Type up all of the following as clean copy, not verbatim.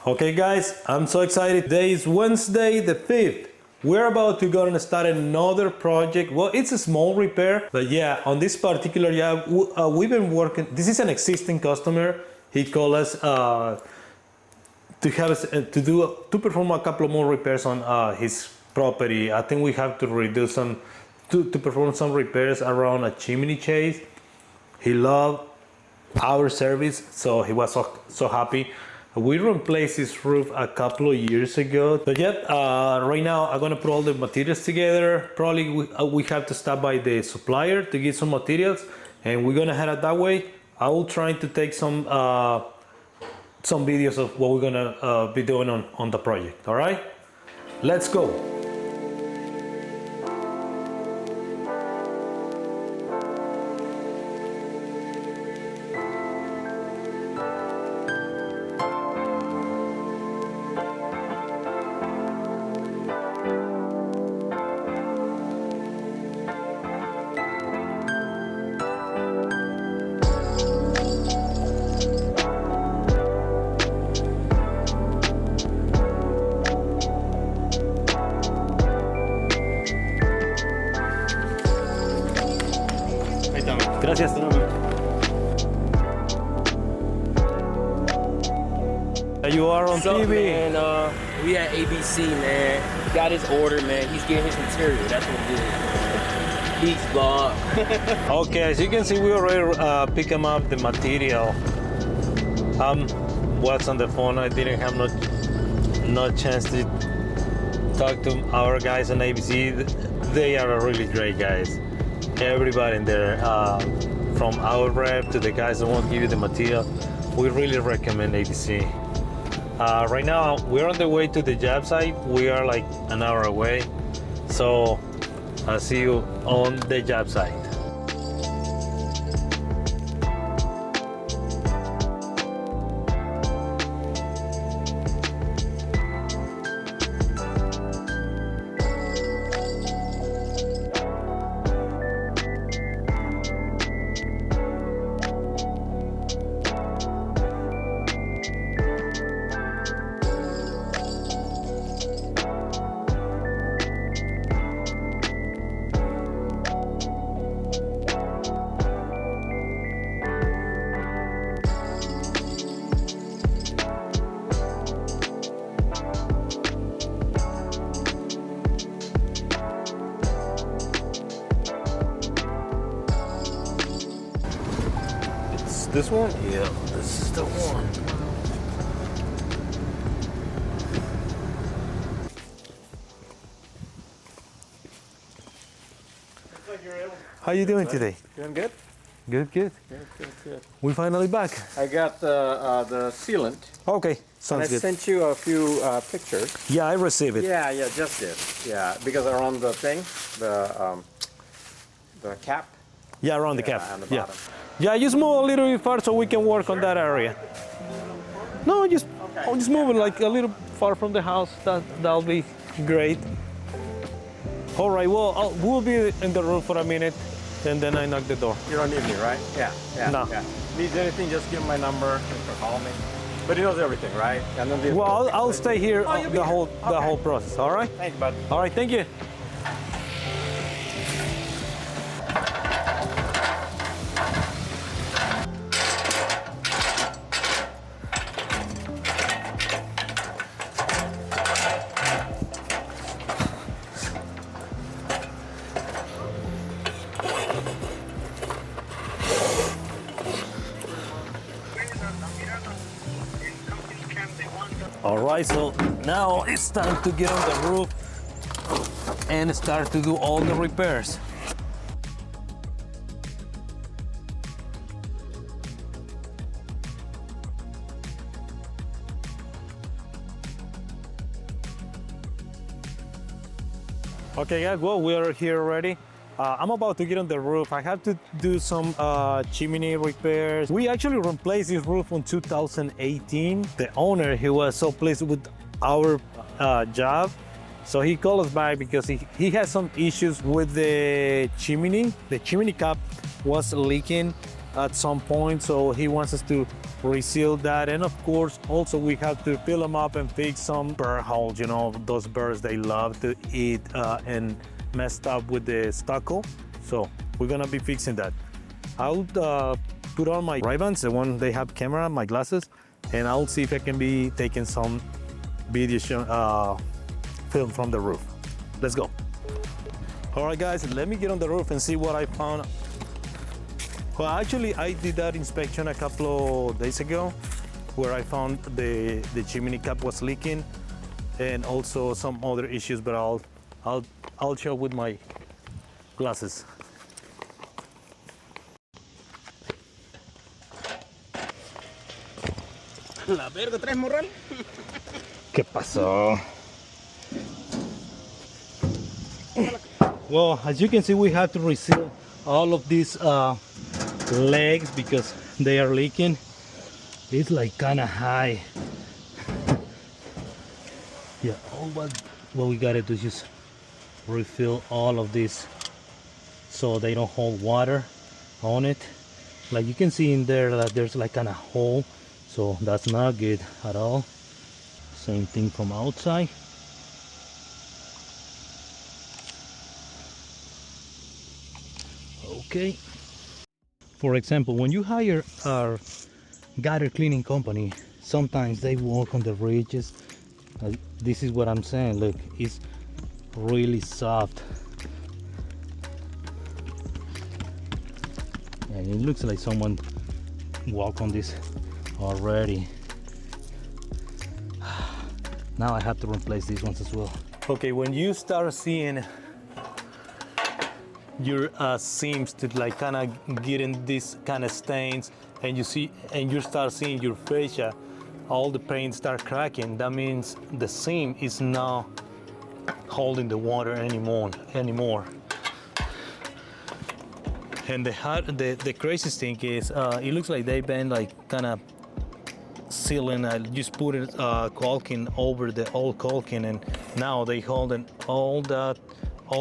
Okay guys, I'm so excited. Today is Wednesday the 5th. We're about to go and start another project. Well, it's a small repair, but yeah, on this particular job, we've been working. This is an existing customer. He called us to perform a couple more repairs on his property. I think we have to redo to perform some repairs around a chimney chase. He loved our service, so he was so happy. We replaced his roof a couple of years ago. So yeah, right now I'm gonna put all the materials together. Probably we have to stop by the supplier to get some materials, and we're gonna head out that way. I will try to take some videos of what we're gonna be doing on the project. All right, let's go. Gracias. You are on What's up, TV. man? We at ABC, man. He got his order, man. He's getting his material. That's what it is. Peace, vlog. Okay, as you can see, we already picking up the material. Was on the phone. I didn't have no chance to talk to our guys on ABC. They are really great guys. Everybody in there, from our rep to the guys that won't give you the material, we really recommend ABC. Right now, we're on the way to the job site. We are like an hour away. So I'll see you on the job site. This one? Yeah, this is the one. How you doing today? Doing good? Good. Good. We finally back. I got the sealant. Okay, And I sounds good. sent you a few pictures. Yeah, I received it. Yeah, just did. Yeah, because around the thing, the cap. Yeah, around the cap. On the Yeah. bottom. Yeah, just move a little bit far so we can work on that area. No, just move it like a little far from the house. That'll be great. All right. Well, we'll be in the room for a minute, and then I knock the door. You don't need me, right? Yeah. No. Yeah. Needs anything, just give him my number or call me. But he knows everything, right? And then Well, I'll stay here you'll be the here. whole process. All right. Thanks, bud. All right. Thank you. All right, so now it's time to get on the roof and start to do all the repairs. Okay guys, well, we're here already. I'm about to get on the roof. I have to do some chimney repairs. We actually replaced this roof in 2018. The owner, he was so pleased with our job. So he called us back because he had some issues with the chimney. The chimney cap was leaking at some point, so he wants us to reseal that, and of course also we have to fill them up and fix some bird holes. You know, those birds, they love to eat and messed up with the stucco, so we're gonna be fixing that. I'll put on my Ray-Bans, the one they have camera, my glasses, and I'll see if I can be taking some video film from the roof. Let's go. All right guys, let me get on the roof and see what I found. Well, actually I did that inspection a couple of days ago where I found the chimney cap was leaking and also some other issues, but I'll show with my glasses. La verga, ¿traes morral? ¿Qué pasó? Well, as you can see, we have to reseal all of these legs because they are leaking. It's like kind of high. Yeah, what we gotta do is just refill all of this so they don't hold water on it. Like you can see in there that there's like kind of hole, so that's not good at all. Same thing from outside. Okay. For example, when you hire a gutter cleaning company, sometimes they work on the ridges. This is what I'm saying. Look, it's really soft. And it looks like someone walked on this already. Now I have to replace these ones as well. Okay, when you start seeing your seams to like kind of getting these kind of stains, and you start seeing your fascia, all the paint start cracking, that means the seam is not holding the water anymore. And the craziest thing is it looks like they've been like kind of sealing, just put it caulking over the old caulking, and now they holding all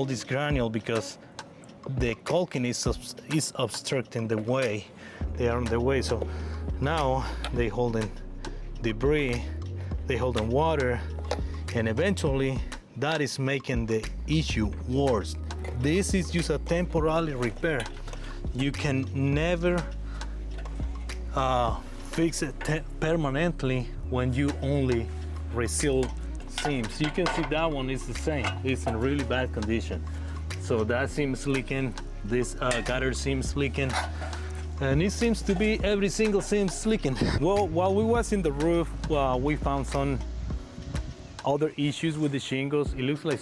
this granule because the caulking is obstructing the way. They are in the way, so now they holding debris, they holding water, and eventually that is making the issue worse. This is just a temporary repair. You can never fix it permanently when you only reseal seams. You can see that one is the same. It's in really bad condition. So that seam's leaking, this gutter seam's leaking, and it seems to be every single seam's leaking. Well, while we was in the roof, we found some other issues with the shingles. It looks like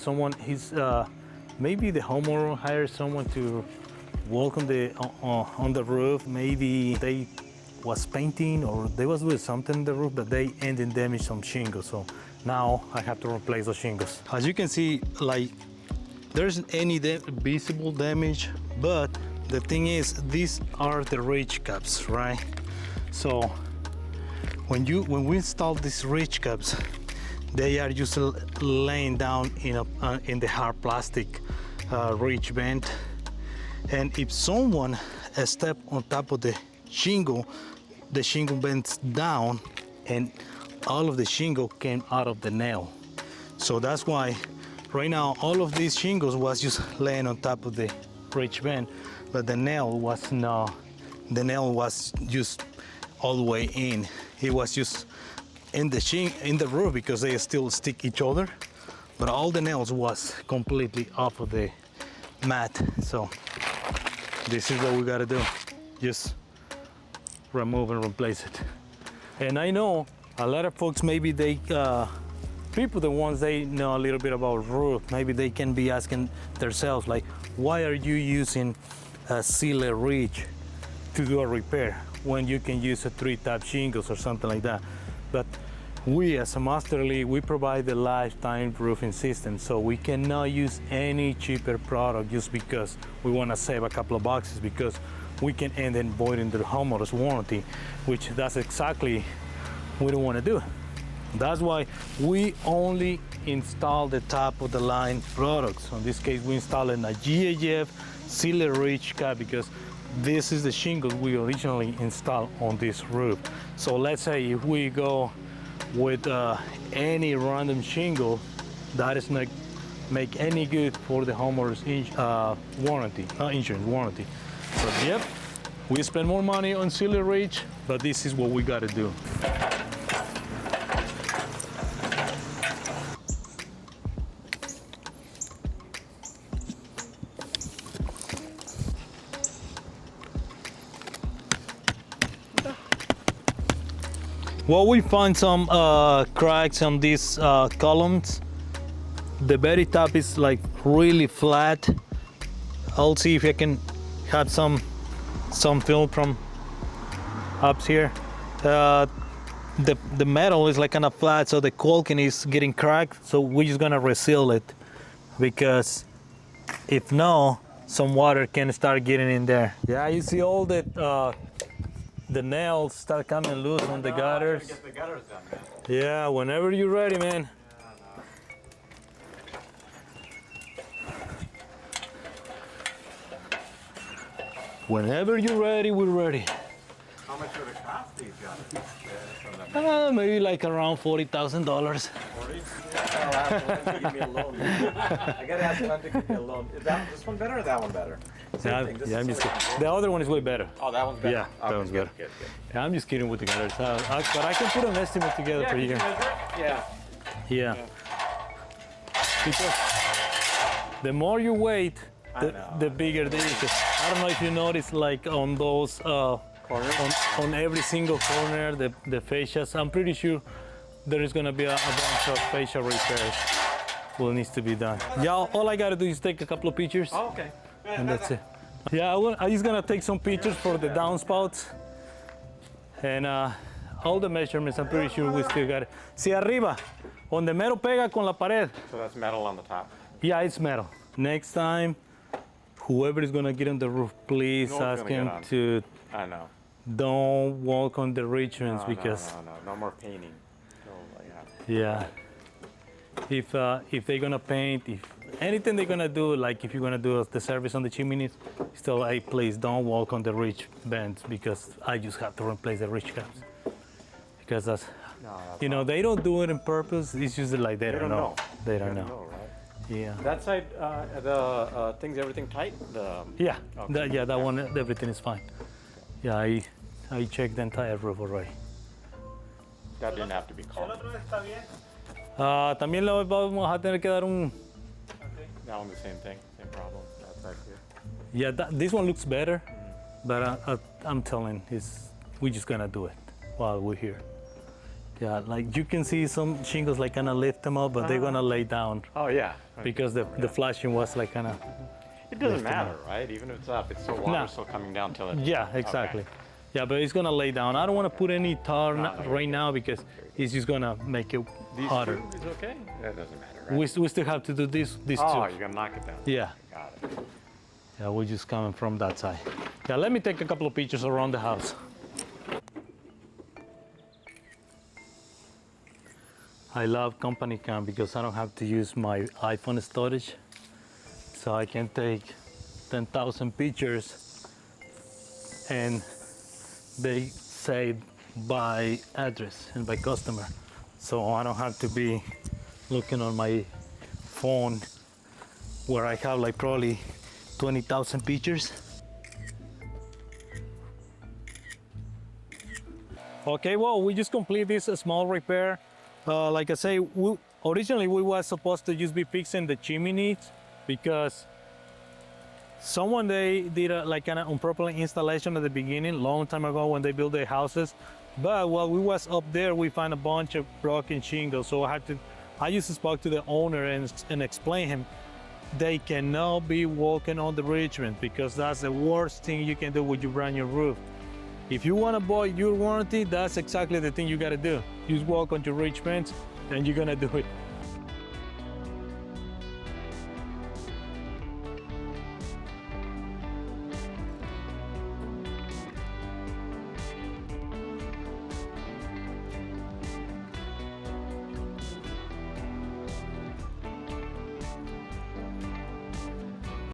maybe the homeowner hired someone to work on the roof. Maybe they was painting or they was doing something in the roof, but they ended damage some shingles. So now I have to replace those shingles. As you can see, like there isn't any visible damage, but the thing is, these are the ridge caps, right? So when we install these ridge caps, they are just laying down in the hard plastic ridge vent, and if someone step on top of the shingle bends down, and all of the shingle came out of the nail. So that's why right now all of these shingles was just laying on top of the ridge vent, but the nail was not. The nail was just all the way in. It was just in the roof because they still stick each other, but all the nails was completely off of the mat. So this is what we gotta do, just remove and replace it. And I know a lot of folks, maybe they people, the ones they know a little bit about roof, maybe they can be asking themselves like, why are you using a sealer ridge to do a repair when you can use a 3-top shingles or something like that? But we as a Master Elite, we provide the lifetime roofing system, so we cannot use any cheaper product just because we want to save a couple of bucks, because we can end up voiding the homeowner's warranty, which that's exactly we don't want to do. That's why we only install the top of the line products. In this case, we install a GAF sealer ridge cap because this is the shingle we originally installed on this roof. So let's say if we go with any random shingle, that is not make any good for the homeowner's warranty, insurance warranty. So yep, we spend more money on Silly Ridge, but this is what we gotta do. Well, we find some cracks on these columns. The very top is like really flat. I'll see if I can have some film from up here. The metal is like kind of flat, so the caulking is getting cracked. So we're just gonna reseal it, because if no, some water can start getting in there. Yeah, you see all the nails start coming loose on the gutters. Get the gutters done, man. Yeah, whenever you're ready, man. Whenever you're ready, we're ready. How much would it cost these guys? Maybe like around $40,000. 40? I'll ask Glenn to give me a loan. I gotta ask Glenn to give me a loan. Is this one better or that one better? Same thing. This Yeah, is I'm just silicone. kidding. The other one is way better. Oh, that one's better? Yeah, that Okay, one's good, better. Good. Yeah, I'm just kidding with the gutters. But I can put an estimate together for you. Yeah. Yeah. Because the more you wait, the bigger the issue. I don't know if you notice, like on those, on every single corner, the fascias, I'm pretty sure there is gonna be a bunch of fascia repairs will needs to be done. Yeah, all I gotta do is take a couple of pictures, Oh, okay. and that's it. Yeah, I'm just gonna take some pictures for the downspouts, and all the measurements, I'm pretty sure we still got it. Si arriba, donde mero pega con la pared. So that's metal on the top. Yeah, it's metal. Next time, whoever is gonna get on the roof, please No one's ask gonna him get on. to I know. don't walk on the retreads, because No more painting. No, yeah. yeah, if they're gonna paint, if anything they're gonna do, like if you're gonna do the service on the chimneys, still, hey, please don't walk on the ridge bends, because I just have to replace the ridge caps, because that's, you know, they don't do it on purpose. It's just like they don't know. They don't know. Right? Yeah. That side, the things, everything tight? Yeah. Okay. That one, everything is fine. Yeah, I checked the entire roof already. That didn't have to be called. También le vamos a tener que dar un. That one the same thing, same problem. That side here. Yeah, this one looks better, but I'm telling, we're just gonna do it while we're here. Yeah, like you can see some shingles like kind of lift them up, but they're gonna lay down Oh yeah. because the flashing was like kind of. It doesn't lift them matter, right? Even if it's up, it's still water still coming down till it. Yeah, exactly. Okay. Yeah, but it's gonna lay down. I don't want to put any tar right now, because it's just gonna make it These hotter. two is okay? That doesn't matter, right? We still have to do these Oh, two. you're gonna knock it down. Yeah. Got it. Yeah, we're just coming from that side. Yeah, let me take a couple of pictures around the house. I love company cam because I don't have to use my iPhone storage. So I can take 10,000 pictures, and they say by address and by customer. So I don't have to be looking on my phone where I have like probably 20,000 pictures. Okay, well, we just completed this small repair. Like I say, originally we were supposed to just be fixing the chimneys, because someone, they did like an improper installation at the beginning, long time ago when they built their houses. But while we was up there, we found a bunch of broken shingles. So I just spoke to the owner and explain him, they cannot be walking on the ridge vent, because that's the worst thing you can do when you brand your roof. If you want to avoid your warranty, that's exactly the thing you got to do. You just walk on your ridge vents, and you're gonna do it.